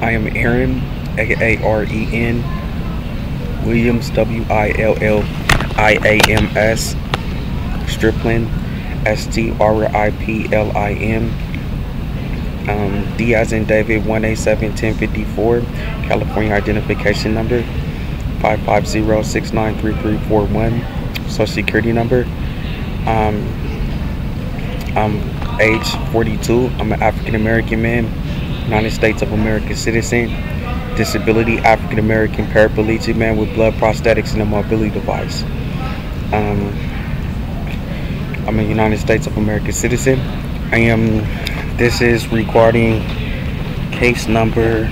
I am Aaron, Aren, Williams, Williams, Striplin, Striplin, D as in David, 187-1054, California identification number 550-693341, social security number. I'm age 42. I'm an African American man, United States of America citizen, disability African American paraplegic man with blood prosthetics and a mobility device. I'm a United States of America citizen. This is regarding case number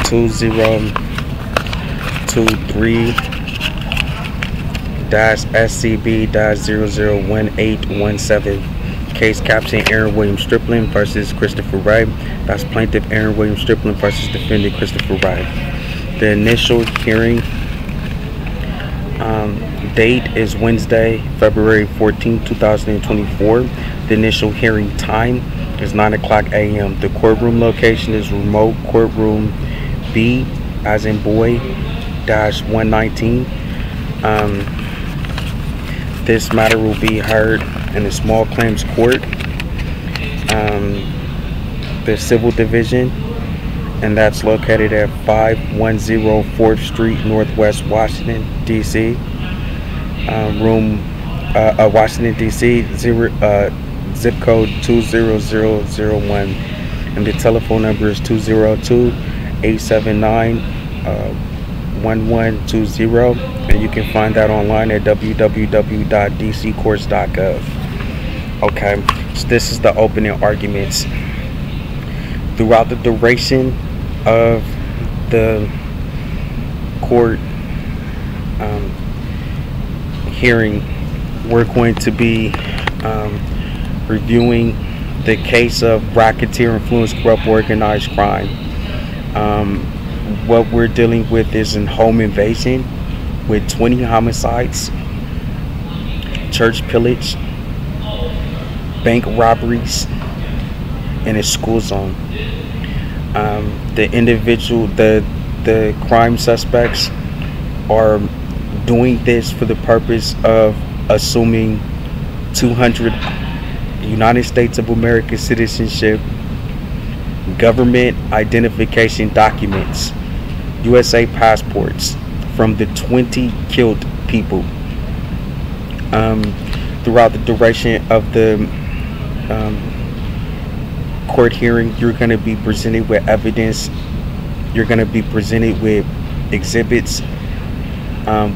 2023-SCB-001817. Case caption Aaron William Striplin versus Christopher Wray. That's plaintiff Aaron William Striplin versus defendant Christopher Wray. The initial hearing date is Wednesday, February 14, 2024. The initial hearing time is 9:00 a.m. The courtroom location is remote courtroom B, as in boy, -119. This matter will be heard in the small claims court, the civil division, and that's located at 510 4th Street, Northwest Washington, D.C. Washington, D.C. Zip code 20001, and the telephone number is 202-879-1120, and you can find that online at www.dccourts.gov. Okay, so this is the opening arguments. Throughout the duration of the court hearing, we're going to be reviewing the case of racketeer influence corrupt organized crime. What we're dealing with is a home invasion with 20 homicides, church pillage, bank robberies, and a school zone. The crime suspects are doing this for the purpose of assuming 200 United States of America citizenship, government identification documents, USA passports from the 20 killed people. Throughout the duration of the court hearing, you're going to be presented with evidence. You're going to be presented with exhibits.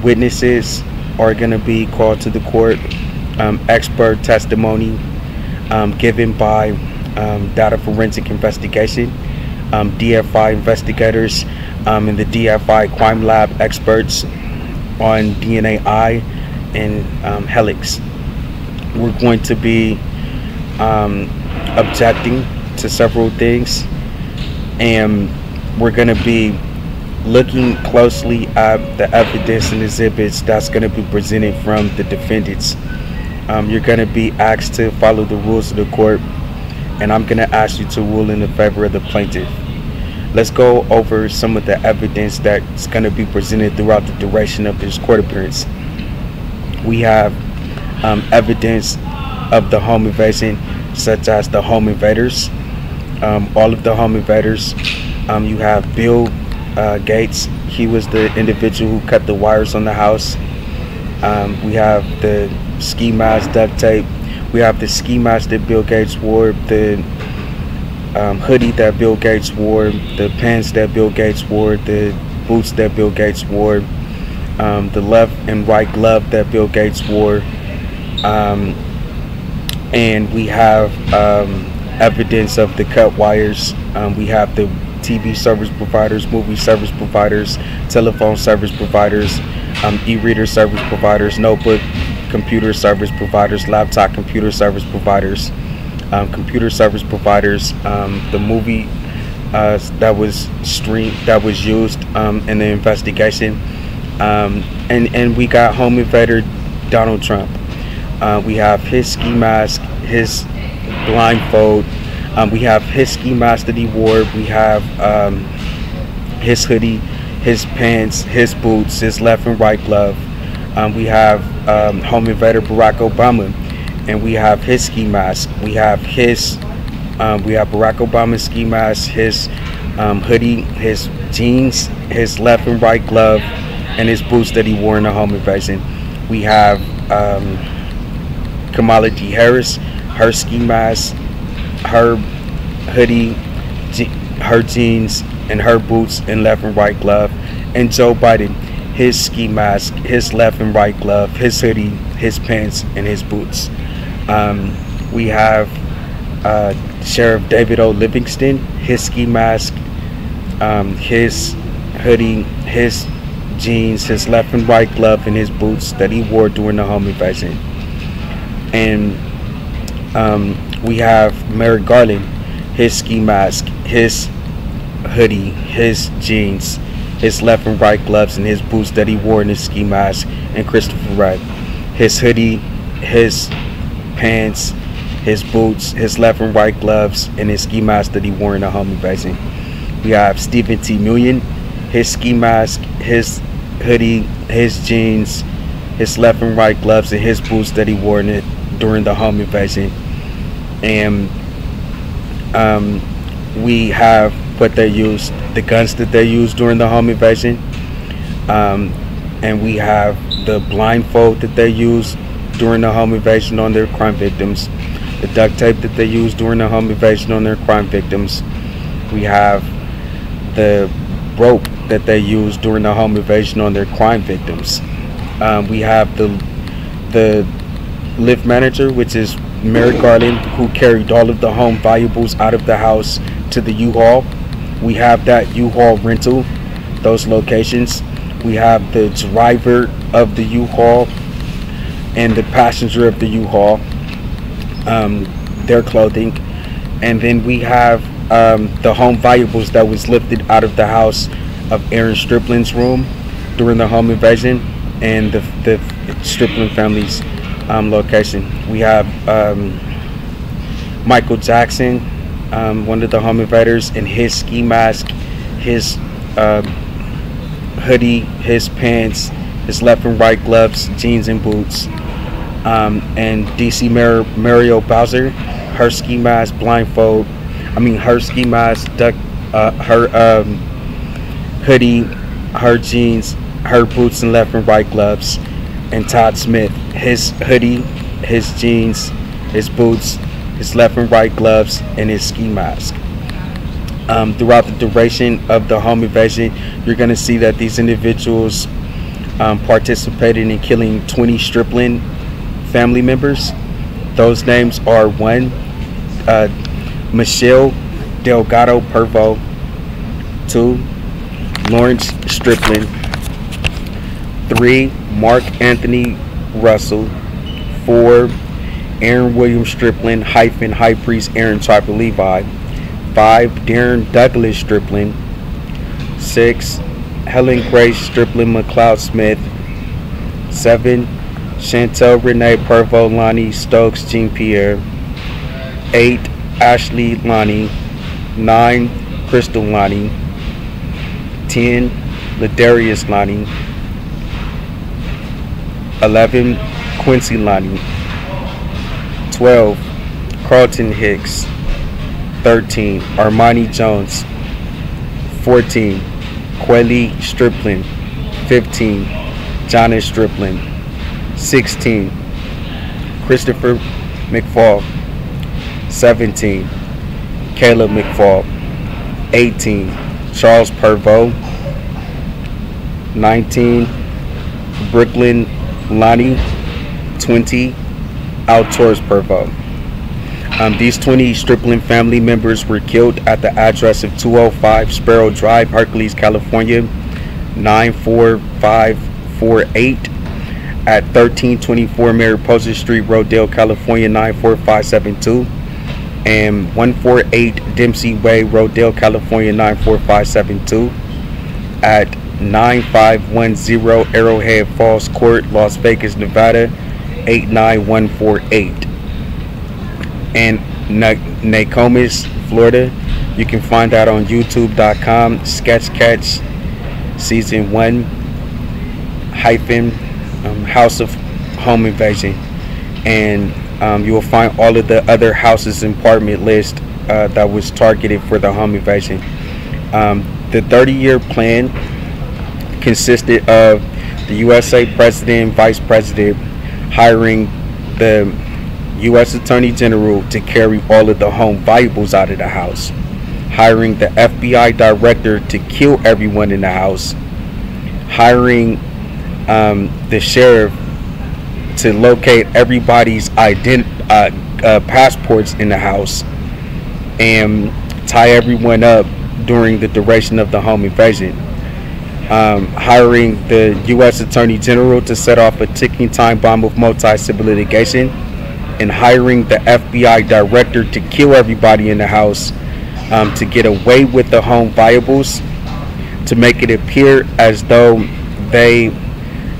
Witnesses are going to be called to the court. Expert testimony given by data forensic investigation, DFI investigators, and the DFI crime lab experts on DNA and helix. We're going to be objecting to several things, and we're going to be looking closely at the evidence and exhibits that's going to be presented from the defendants. You're going to be asked to follow the rules of the court, and I'm going to ask you to rule in the favor of the plaintiff. Let's go over some of the evidence that's going to be presented throughout the duration of this court appearance. We have evidence of the home invasion, such as the home invaders. All of the home invaders. You have Bill Gates. He was the individual who cut the wires on the house. We have the ski mask, duct tape. We have the ski mask that Bill Gates wore, the hoodie that Bill Gates wore, the pants that Bill Gates wore, the boots that Bill Gates wore, the left and right glove that Bill Gates wore, and we have evidence of the cut wires. We have the TV service providers, movie service providers, telephone service providers, e-reader service providers, notebook computer service providers, laptop computer service providers, computer service providers, the movie that was used in the investigation, and we got home invader Donald Trump. We have his ski mask, his blindfold, We have his ski mask that he wore. We have his hoodie, his pants, his boots, his left and right glove. We have Home Invader Barack Obama, and we have his ski mask. We have Barack Obama's ski mask, his hoodie, his jeans, his left and right glove, and his boots that he wore in the home invasion. We have Kamala Harris, her ski mask, her hoodie, her jeans, and her boots and left and right glove. And Joe Biden, his ski mask, his left and right glove, his hoodie, his pants, and his boots. We have Sheriff David O. Livingston, his ski mask, his hoodie, his jeans, his left and right glove, and his boots that he wore during the home invasion. And we have Merrick Garland, his ski mask, his hoodie, his jeans, his left and right gloves, and his boots that he wore in his ski mask. And Christopher Wray, his hoodie, his pants, his boots, his left and right gloves, and his ski mask that he wore in the home invasion. We have Stephen T. Million, his ski mask, his hoodie, his jeans, his left and right gloves, and his boots that he wore during the home invasion. And we have what they used, the guns that they used during the home invasion. And we have the blindfold that they used during the home invasion on their crime victims, the duct tape that they used during the home invasion on their crime victims. We have the rope that they used during the home invasion on their crime victims. We have the lift manager, which is Merrick Garland, who carried all of the home valuables out of the house to the U-Haul. We have that U-Haul rental, those locations. We have the driver of the U-Haul and the passenger of the U-Haul, their clothing. And then we have the home valuables that was lifted out of the house of Aaron Striplin's room during the home invasion, and the Striplin family's location. We have Michael Jackson, one of the home invaders, in his ski mask, his hoodie, his pants, his left and right gloves, jeans, and boots. And DC Mario Bowser, her ski mask, blindfold. Her ski mask, her hoodie, her jeans, her boots, and left and right gloves. And Todd Smith, his hoodie, his jeans, his boots, his left and right gloves, and his ski mask. Throughout the duration of the home invasion, you're going to see that these individuals participated in killing 20 Striplin family members. Those names are: 1, Michelle Delgado Pervo; 2, Lawrence Striplin; 3, Mark Anthony Russell; 4, Aaron William Striplin - High Priest Aaron Triper Levi; 5, Darren Douglas Striplin; 6, Helen Grace Striplin McLeod Smith; 7, Chantel Renee Pervo Lonnie Stokes Jean Pierre; 8, Ashley Lonnie; 9, Crystal Lonnie; 10, Ladarius Lonnie; 11, Quincy Lonnie; 12, Carlton Hicks; 13, Armani Jones; 14, Quelly Striplin; 15, Jonas Striplin; 16, Christopher McFall; 17, Caleb McFall; 18, Charles Pervo; 19, Brooklyn Lonnie; 20, Altours Pervo. These 20 Striplin family members were killed at the address of 205 Sparrow Drive, Hercules, California, 94548, at 1324 Mariposa Street, Rodale, California, 94572, and 148 Dempsey Way, Rodale, California, 94572, at 9510 Arrowhead Falls Court, Las Vegas, Nevada, 89148. And Nokomis, Florida. You can find that on youtube.com, sketchcatch season 1 hyphen house of home invasion, and you will find all of the other houses and apartment list that was targeted for the home invasion. The 30-year plan consisted of the USA President and Vice President hiring the U.S. Attorney General to carry all of the home valuables out of the house, hiring the FBI Director to kill everyone in the house, hiring the sheriff to locate everybody's passports in the house and tie everyone up during the duration of the home invasion, hiring the U.S. Attorney General to set off a ticking time bomb of multi-civil litigation, and hiring the FBI Director to kill everybody in the house to get away with the home valuables, to make it appear as though they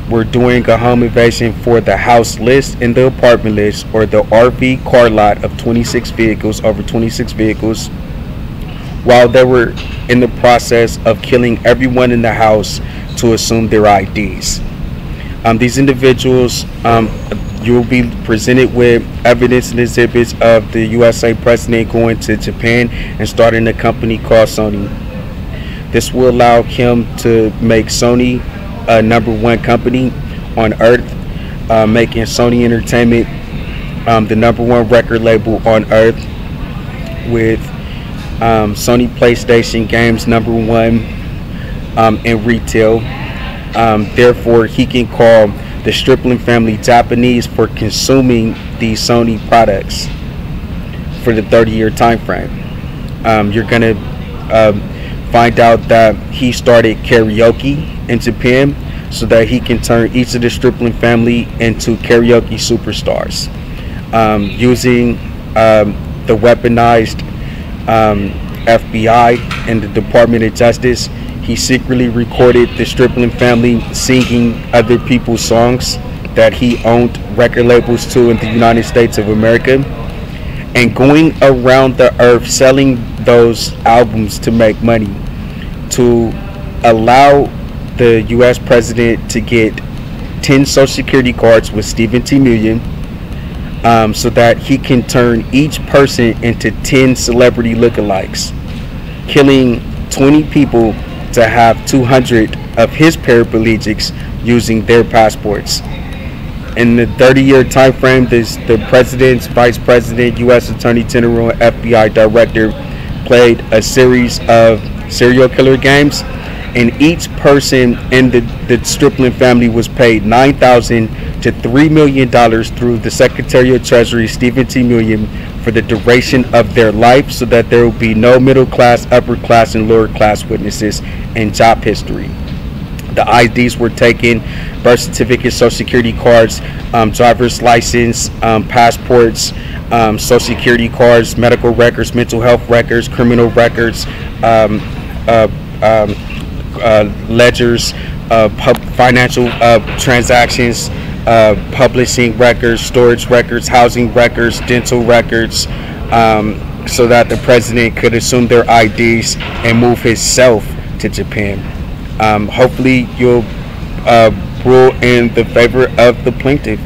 were doing a home invasion for the house list and the apartment list, or the RV car lot of 26 vehicles, over 26 vehicles, while they were in the process of killing everyone in the house to assume their IDs. These individuals, you will be presented with evidence and exhibits of the USA President going to Japan and starting a company called Sony. This will allow him to make Sony a #1 company on earth, making Sony Entertainment the #1 record label on earth, with Sony PlayStation games #1 in retail. Therefore, he can call the Striplin family Japanese for consuming these Sony products for the 30-year time frame. You're gonna find out that he started karaoke in Japan so that he can turn each of the Striplin family into karaoke superstars, using the weaponized FBI and the Department of Justice. He secretly recorded the Striplin family singing other people's songs that he owned record labels to in the United States of America, and going around the earth selling those albums to make money, to allow the US president to get 10 social security cards with Stephen T. Million, so that he can turn each person into 10 celebrity lookalikes, killing 20 people to have 200 of his paraplegics using their passports. In the 30-year time frame, the president's vice president, U.S. Attorney General, and FBI Director played a series of serial killer games, and each person in the Striplin family was paid $9,000 to $3 million through the Secretary of Treasury, Stephen T. Million, for the duration of their life, so that there will be no middle class, upper class, and lower class witnesses in job history. The IDs were taken: birth certificates, social security cards, driver's license, passports, social security cards, medical records, mental health records, criminal records, ledgers, financial transactions, publishing records, storage records, housing records, dental records, so that the president could assume their IDs and move himself to Japan. Hopefully you'll rule in the favor of the plaintiff.